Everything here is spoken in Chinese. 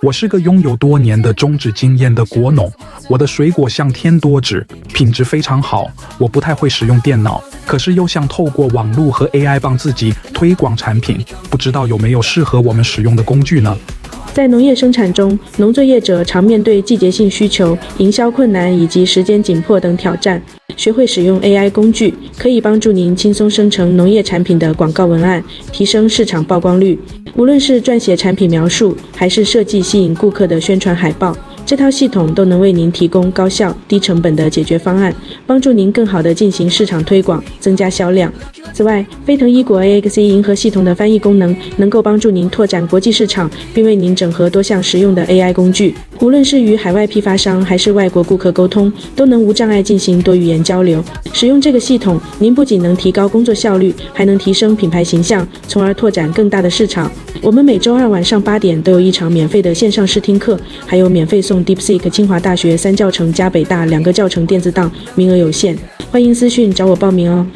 我是个拥有多年的种植经验的果农，我的水果像天多汁，品质非常好。我不太会使用电脑，可是又想透过网络和 AI 帮自己推广产品，不知道有没有适合我们使用的工具呢？在农业生产中，农作业者常面对季节性需求、营销困难以及时间紧迫等挑战。学会使用 AI 工具，可以帮助您轻松生成农业产品的广告文案，提升市场曝光率。无论是撰写产品描述，还是设计吸引顾客的宣传海报，这套系统都能为您提供高效、低成本的解决方案，帮助您更好地进行市场推广，增加销量。此外，飞腾一果 AXE 银河系统的翻译功能能够帮助您拓展国际市场，并为您整合多项实用的 AI 工具。无论是与海外批发商还是外国顾客沟通，都能无障碍进行多语言交流。使用这个系统，您不仅能提高工作效率，还能提升品牌形象，从而拓展更大的市场。我们每周二晚上8点都有一场免费的线上试听课，还有免费送 DeepSeek 清华大学3教程加北大2个教程电子档，名额有限，欢迎私讯找我报名哦。